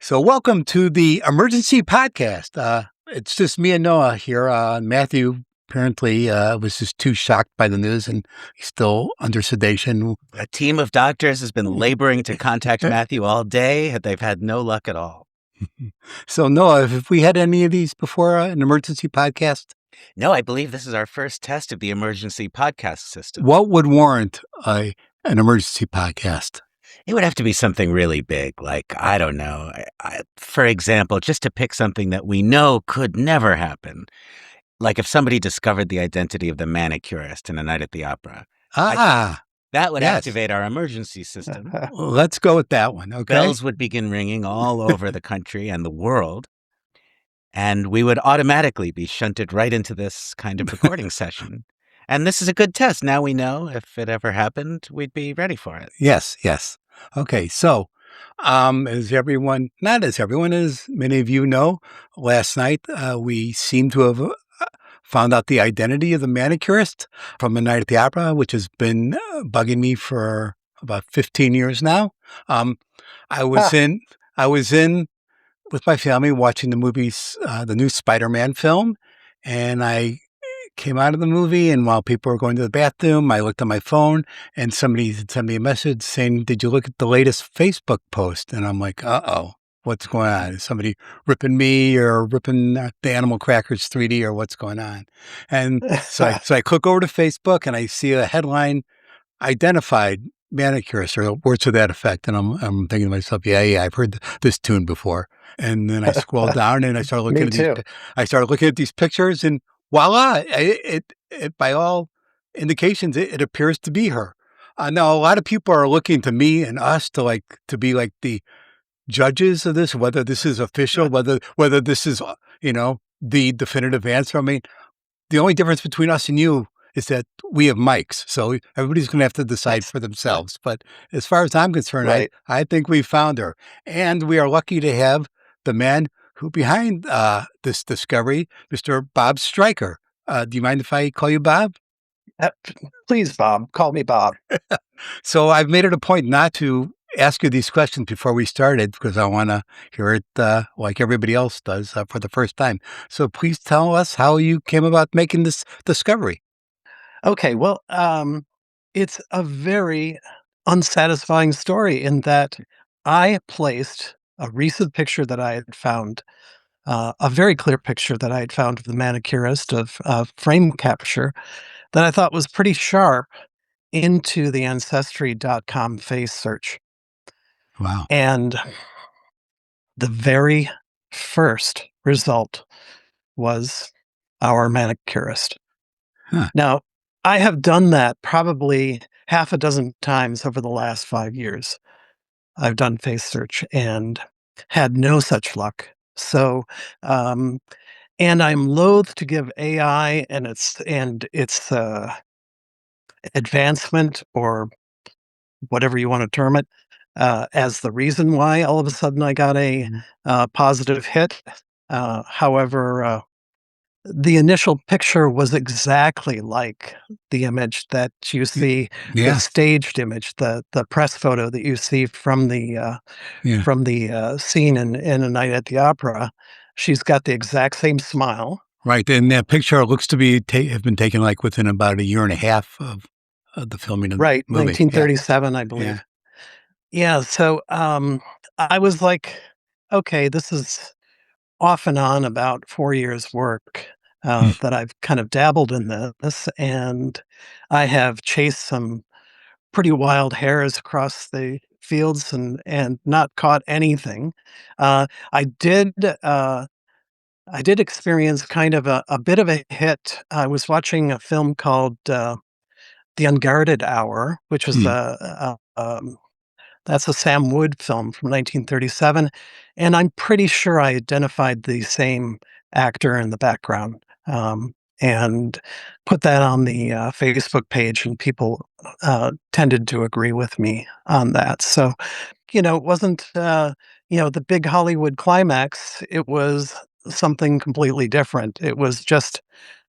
So, welcome to the emergency podcast. It's just me and Noah here. Matthew apparently was just too shocked by the news and he's still under sedation. A team of doctors has been laboring to contact Matthew all day. They've had no luck at all. So, Noah, have we had any of these before, an emergency podcast? No, I believe this is our first test of the emergency podcast system. What would warrant an emergency podcast? It would have to be something really big, like, I don't know, for example, just to pick something that we know could never happen. Like if somebody discovered the identity of the manicurist in A Night at the Opera. That would activate our emergency system. Let's go with that one, okay? Bells would begin ringing all over the country and the world, and we would automatically be shunted right into this kind of recording session. And this is a good test. Now we know if it ever happened, we'd be ready for it. Yes. Okay, so as many of you know, last night we seem to have found out the identity of the manicurist from A Night at the Opera, which has been bugging me for about 15 years now. I was in with my family watching the movies, the new Spider-Man film, and I came out of the movie, and while people were going to the bathroom, I looked at my phone and somebody had sent me a message saying, "Did you look at the latest Facebook post?" And I'm like, uh-oh, what's going on? Is somebody ripping me or ripping the Animal Crackers 3D or what's going on? And so I click over to Facebook and I see a headline, identified manicurist, or words to that effect. And I'm thinking to myself, yeah, I've heard this tune before. And then I scroll down and I started looking at these pictures, and voila! It by all indications, it appears to be her. Now, a lot of people are looking to me and us to be like the judges of this, whether this is official, whether this is the definitive answer. I mean, the only difference between us and you is that we have mics, so everybody's going to have to decide for themselves. But as far as I'm concerned, right. I think we found her, and we are lucky to have the man who behind this discovery, Mr. Bob Stryker. Do you mind if I call you Bob? Please, Bob. Call me Bob. So I've made it a point not to ask you these questions before we started because I want to hear it like everybody else does for the first time. So please tell us how you came about making this discovery. Okay, well, it's a very unsatisfying story in that I placed a recent picture that I had found, a very clear picture that I had found of the manicurist of frame capture that I thought was pretty sharp into the Ancestry.com face search. Wow. And the very first result was our manicurist. Huh. Now, I have done that probably half a dozen times over the last 5 years. I've done face search and had no such luck. So, and I'm loath to give AI and its advancement, or whatever you want to term it, as the reason why all of a sudden I got a positive hit. However, the initial picture was exactly like the image that you see, the staged image, the press photo that you see from the scene in A Night at the Opera. She's got the exact same smile. Right, and that picture looks to be have been taken like within about a year and a half of the filming of the movie. 1937, I believe. Yeah, so I was like, okay, this is off and on about 4 years' work that I've kind of dabbled in this, and I have chased some pretty wild hares across the fields and not caught anything. I did experience kind of a bit of a hit. I was watching a film called The Unguarded Hour, which was that's a Sam Wood film from 1937, and I'm pretty sure I identified the same actor in the background, and put that on the Facebook page, and people tended to agree with me on that. So, it wasn't the big Hollywood climax. It was something completely different. It was just,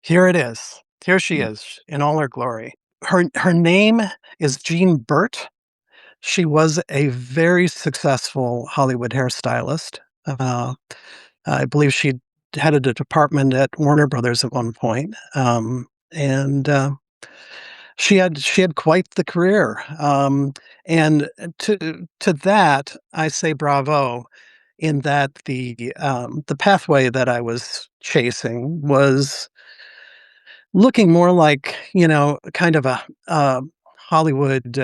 here it is. Here she is in all her glory. Her name is Jean Burt. She was a very successful Hollywood hairstylist. Uh, I believe she headed a department at Warner Brothers at one point, and she had quite the career. And to that, I say bravo. In that the pathway that I was chasing was looking more like, kind of a Hollywood,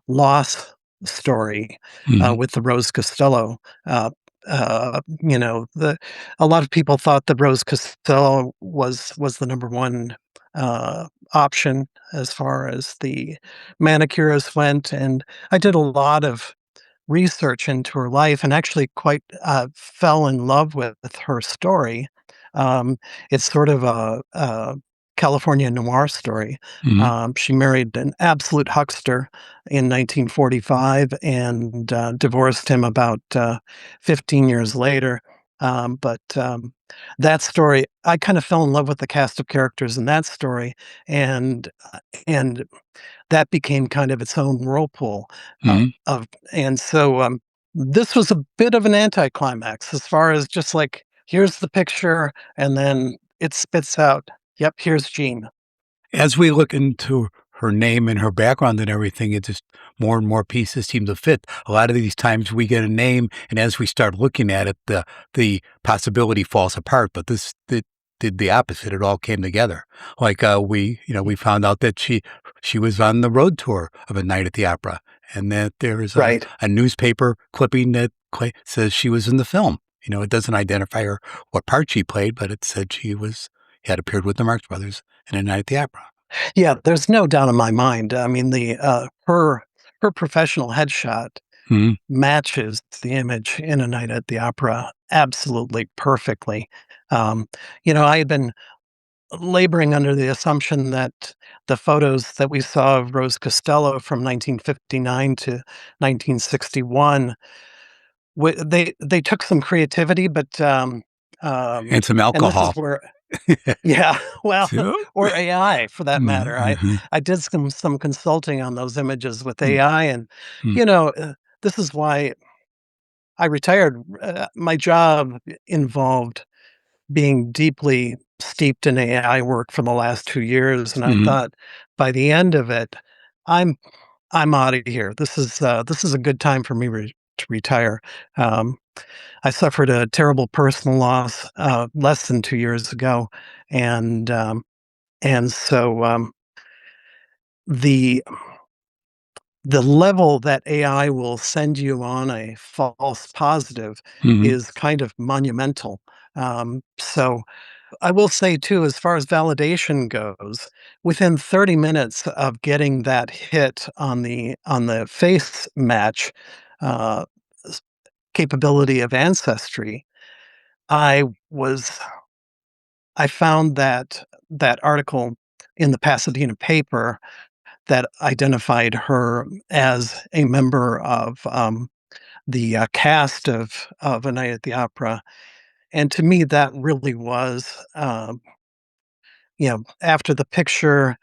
loss story, Mhm. with the Rose Costello. The a lot of people thought that Rose Costello was the number one, option as far as the manicurist went, and I did a lot of research into her life and actually quite fell in love with her story. Um, it's sort of a California noir story. Mhm. She married an absolute huckster in 1945 and divorced him about 15 years later. But that story, I kind of fell in love with the cast of characters in that story, and and that became kind of its own whirlpool, Mhm. of and so, this was a bit of an anticlimax as far as just like, here's the picture, and then it spits out, "Yep, here's Jean." As we look into her name and her background and everything, it just more and more pieces seem to fit. A lot of these times we get a name, and as we start looking at it, the possibility falls apart. But this did the opposite. It all came together. Like we found out that she was on the road tour of A Night at the Opera, and that there is Right. a newspaper clipping that says she was in the film. It doesn't identify her what part she played, but it said she had appeared with the Marx Brothers in A Night at the Opera. Yeah, there's no doubt in my mind. I mean, her professional headshot Mhm. matches the image in A Night at the Opera absolutely perfectly. Um, I had been laboring under the assumption that the photos that we saw of Rose Costello from 1959 to 1961, they took some creativity, but, And some and this is alcohol. where yeah, well, So or AI for that mhm, matter. I mhm, I did some consulting on those images with mm, AI, and, mm, you know, this is why I retired. My job involved being deeply steeped in AI work for the last 2 years, and I mhm, thought by the end of it, I'm I'm outta here. This is a good time for me to retire. Um, I suffered a terrible personal loss, less than 2 years ago, and, the the level that AI will send you on a false positive mhm, is kind of monumental. So I will say too, as far as validation goes, within 30 minutes of getting that hit on the face match, uh, s capability of ancestry, I was I found that article in the Pasadena paper that identified her as a member of, the, cast of A Night at the Opera, and to me, that really was, after the picture,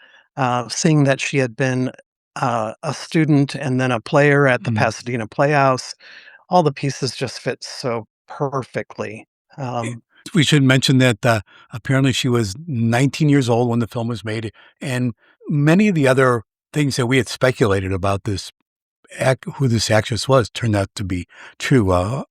seeing that she had been, a student and then a player at the mm. Pasadena Playhouse, all the pieces just fit so perfectly. Um, We should mention that, apparently she was 19 years old when the film was made, and many of the other things that we had speculated about who this actress was turned out to be true.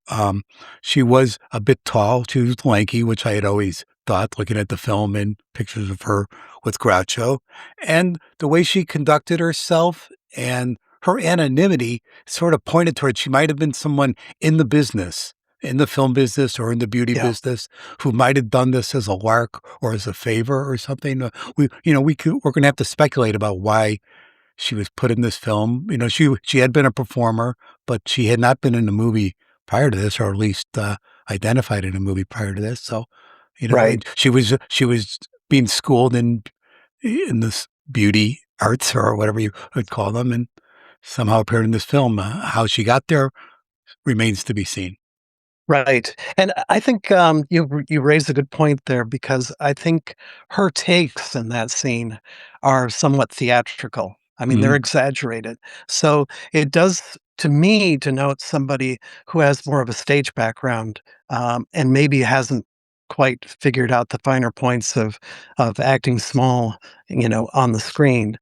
She was a bit tall. She was lanky, which I had always thought, looking at the film and pictures of her with Groucho, and the way she conducted herself and her anonymity sort of pointed towards she might have been someone in the business, in the film business or in the beauty yeah, business, who might have done this as a lark or as a favor or something. We're going to have to speculate about why she was put in this film. She had been a performer, but she had not been in a movie prior to this, or at least identified in a movie prior to this. So, right. and she was being schooled in this beauty arts or whatever you would call them, and somehow appeared in this film. How she got there remains to be seen. Right, and I think, you raise a good point there because I think her takes in that scene are somewhat theatrical. I mean, they're exaggerated. So it does, to me, denote somebody who has more of a stage background, and maybe hasn't quite figured out the finer points of acting small, on the screen.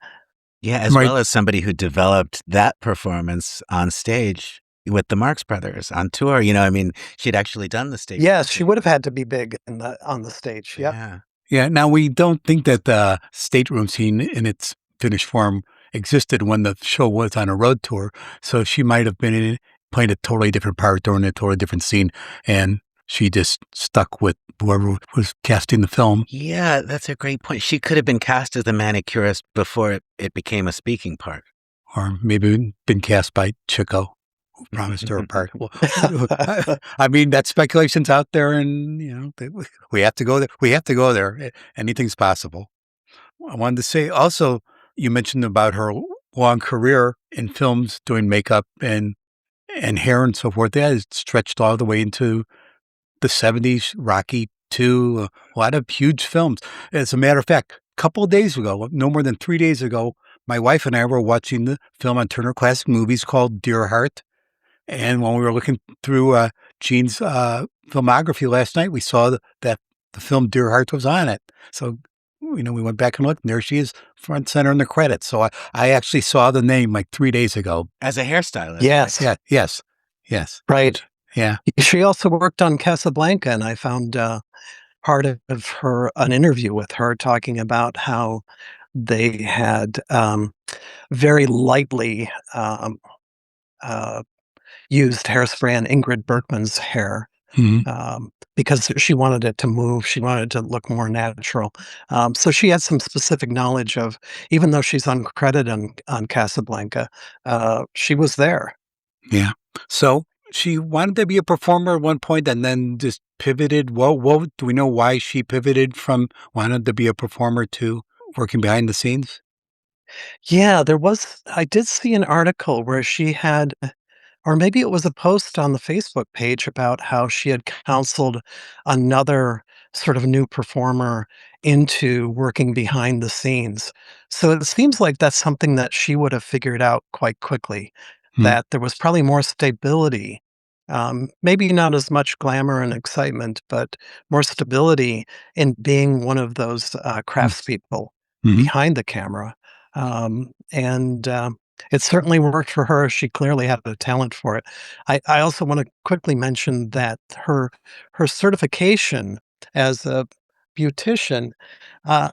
Yeah, as Right. well as somebody who developed that performance on stage with the Marx Brothers on tour, I mean, she'd actually done the stage Yes, she routine. would have had to be big on the stage. Yep. Yeah. Yeah. Now, we don't think that the stateroom scene in its finished form existed when the show was on a road tour. So she might have been in it, playing a totally different part during a totally different scene. And she just stuck with whoever was casting the film, Yeah, that's a great point. She could have been cast as the manicurist before it became a speaking part. or maybe been cast by Chico, who promised her a part. Well, I mean, that speculation's out there, and we have to go there. We have to go there. Anything's possible. I wanted to say also, you mentioned about her long career in films doing makeup and hair and so forth. That is stretched all the way into the 70s, Rocky II, a lot of huge films. As a matter of fact, a couple of days ago, no more than 3 days ago, my wife and I were watching the film on Turner Classic Movies called Dear Heart. And when we were looking through Gene's filmography last night, we saw that the film Dear Heart was on it. So, we went back and looked, and there she is, front center in the credits. So I actually saw the name like 3 days ago. As a hairstylist. Right? Yes. Yeah, yes. Right. Yeah. She also worked on Casablanca, and I found part of an interview with her talking about how they had very lightly uh, used hairspray on Ingrid Bergman's hair, Mhm. because she wanted it to move. She wanted it to look more natural. So she had some specific knowledge of, even though she's uncredited on Casablanca, she was there. Yeah. So she wanted to be a performer at one point and then just pivoted. What do we know why she pivoted from wanted to be a performer to working behind the scenes? Yeah, I did see an article where she had, or maybe it was a post on the Facebook page about how she had counseled another sort of new performer into working behind the scenes. So it seems like that's something that she would have figured out quite quickly, Hmm. that there was probably more stability, maybe not as much glamour and excitement, but more stability in being one of those craftspeople Mm-hmm. behind the camera. And it certainly worked for her. She clearly had a talent for it. I also want to quickly mention that her certification as a beautician, uh,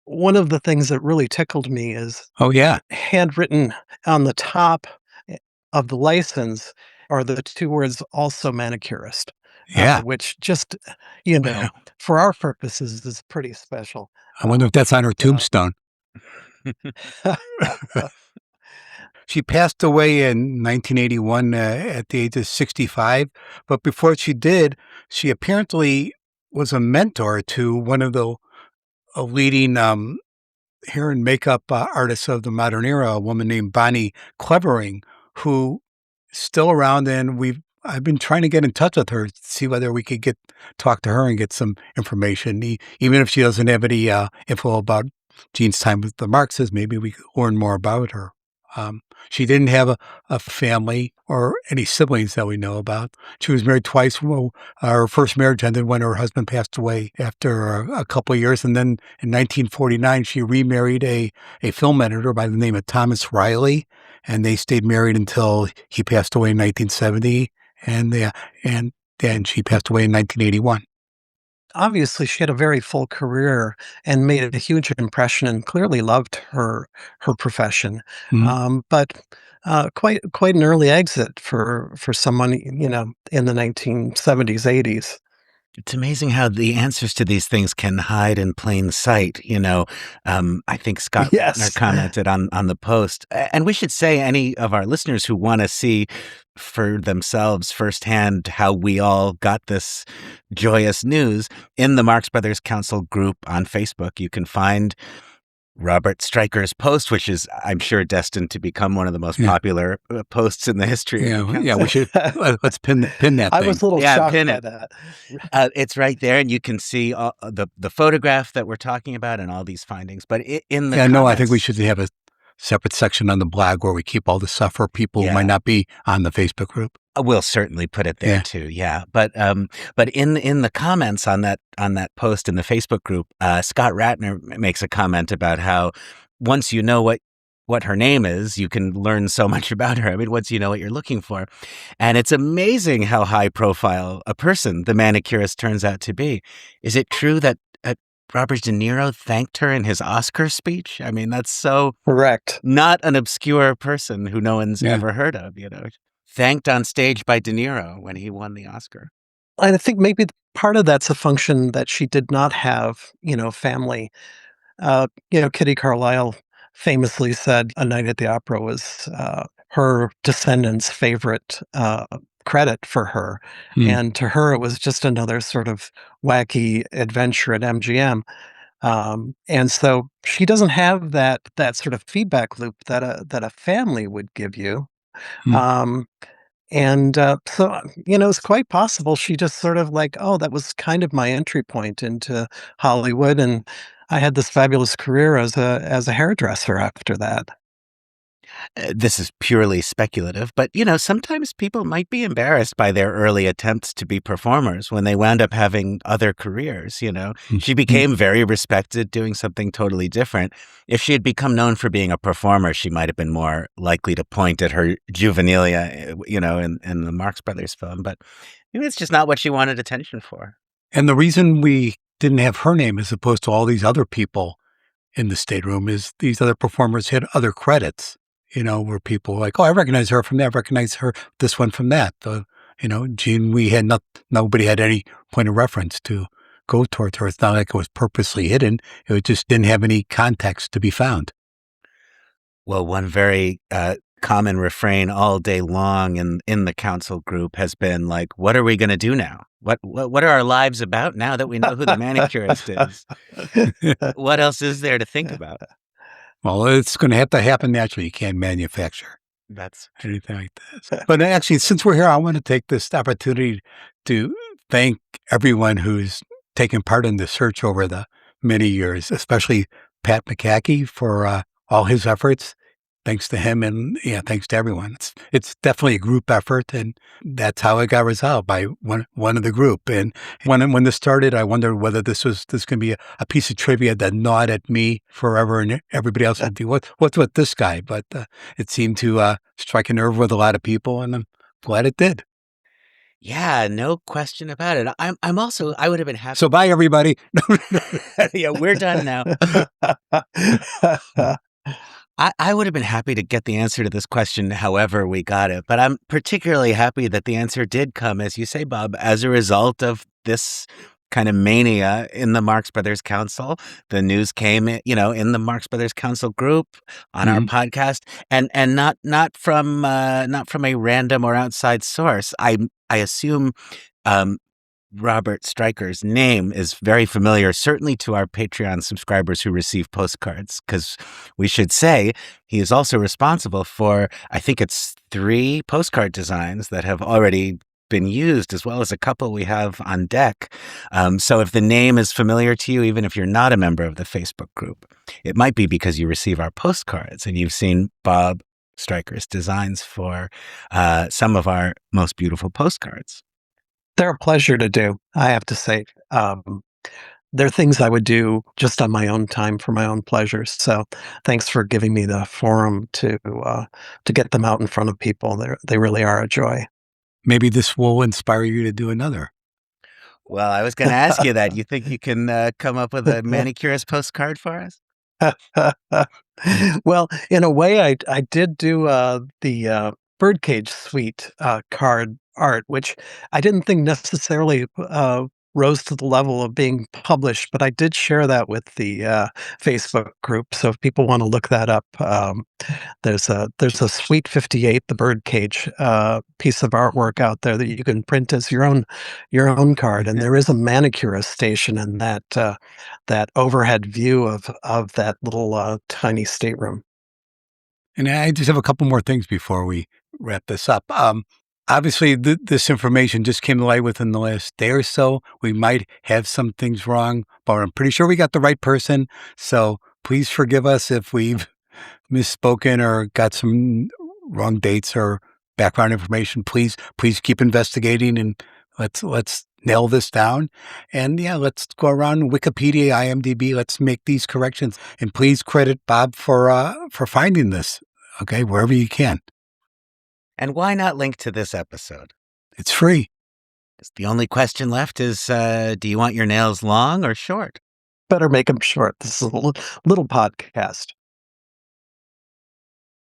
one of the things that really tickled me is Oh yeah, handwritten on the top eh, of the license are the two words "also manicurist," yeah. which just, you know, for our purposes is pretty special. I wonder if that's on her Uh, tombstone. She passed away in 1981 at the age of 65. But before she did, she apparently was a mentor to one of the leading hair and makeup artists of the modern era, a woman named Bonnie Clevering, who is still around, and I've been trying to get in touch with her to see whether we could talk to her and get some information. Even if she doesn't have any info about Jean's time with the Marxists, maybe we could learn more about her. She didn't have a family or any siblings that we know about. She was married twice. Well, her first marriage ended when her husband passed away after a couple of years. And then in 1949, she remarried a film editor by the name of Thomas Riley. And they stayed married until he passed away in 1970. And then she passed away in 1981. Obviously, she had a very full career and made a huge impression and clearly loved her profession. Mhm. But quite an early exit for someone, in the 1970s, 80s. It's amazing how the answers to these things can hide in plain sight. I think Scott Ratner Yes. commented on the post, and we should say any of our listeners who want to see for themselves firsthand how we all got this joyous news in the Marx Brothers Council group on Facebook. You can find Robert Stryker's post, which is, I'm sure, destined to become one of the most Yeah. popular posts in the history of the council. Yeah, we should let's pin that I thing. was a little Yeah, shocked pin by it. that. It's right there, and you can see the photograph that we're talking about and all these findings. But in the Yeah, no, I think we comments, should have a separate section on the blog where we keep all the stuff for people who Yeah. might not be on the Facebook group. We'll certainly put it there Yeah. too. Yeah. But in the comments on that post in the Facebook group, Scott Ratner makes a comment about how once you know what her name is, you can learn so much about her. I mean, once you know what you're looking for. And it's amazing how high profile a person the manicurist turns out to be. Is it true that Robert De Niro thanked her in his Oscar speech? I mean, that's so Correct. not an obscure person who no one's Yeah. ever heard of, thanked on stage by De Niro when he won the Oscar. And I think maybe part of that's a function that she did not have, family. Kitty Carlisle famously said A Night at the Opera was her descendants' favorite credit for her. Hmm. And to her, it was just another sort of wacky adventure at MGM. And so she doesn't have that sort of feedback loop that a family would give you. Hmm. Um, and it's quite possible she just sort of like, oh, that was kind of my entry point into Hollywood, and I had this fabulous career as a hairdresser after that. This is purely speculative, but sometimes people might be embarrassed by their early attempts to be performers when they wound up having other careers. She became very respected doing something totally different. If she had become known for being a performer, she might have been more likely to point at her juvenilia, in the Marx Brothers film. But maybe it's just not what she wanted attention for. And the reason we didn't have her name as opposed to all these other people in the stateroom is these other performers had other credits, where people were like, oh, I recognize her from that. I recognize her, this one from that. Jean, we had nobody had any point of reference to go towards her. It's not like it was purposely hidden. It just didn't have any context to be found. Well, one very common refrain all day long in the council group has been like, what are we going to do now? What are our lives about now that we know who the manicurist is? What else is there to think about? Well, it's going to have to happen naturally. You can't manufacture That's anything like this. But actually, since we're here, I want to take this opportunity to thank everyone who's taken part in the search over the many years, especially Pat McCackey for all his efforts. Thanks to him and thanks to everyone. It's definitely a group effort, and that's how it got resolved by one of the group. And when this started, I wondered whether this can be a piece of trivia that gnawed at me forever, and everybody else would be what's with this guy. But it seemed to strike a nerve with a lot of people, and I'm glad it did. Yeah, no question about it. I would have been happy. So bye, everybody. Yeah, we're done now. I would have been happy to get the answer to this question however we got it, but I'm particularly happy that the answer did come, as you say, Bob, as a result of this kind of mania in the Marx Brothers Council. The news came, in the Marx Brothers Council group on our podcast, and not from a random or outside source. I assume Robert Stryker's name is very familiar, certainly to our Patreon subscribers who receive postcards, because we should say he is also responsible for, I think it's 3 postcard designs that have already been used, as well as a couple we have on deck. So if the name is familiar to you, even if you're not a member of the Facebook group, it might be because you receive our postcards and you've seen Bob Stryker's designs for some of our most beautiful postcards. They're a pleasure to do, I have to say. They're things I would do just on my own time for my own pleasure. So thanks for giving me the forum to get them out in front of people. They really are a joy. Maybe this will inspire you to do another. Well, I was going to ask you that. You think you can come up with a manicurist postcard for us? Well, in a way, I did do the birdcage suite card art, which I didn't think necessarily rose to the level of being published, but I did share that with the Facebook group. So if people want to look that up, there's a Suite 58, the birdcage piece of artwork out there that you can print as your own card, and there is a manicurist station in that overhead view of that little tiny stateroom. And I just have a couple more things before we wrap this up. Obviously, this information just came to light within the last day or so. We might have some things wrong, but I'm pretty sure we got the right person. So please forgive us if we've misspoken or got some wrong dates or background information, please keep investigating and let's nail this down. And yeah, let's go around Wikipedia, IMDb. Let's make these corrections. And please credit Bob for finding this. Okay, wherever you can. And why not link to this episode? It's free. The only question left is, do you want your nails long or short? Better make them short. This is a little podcast.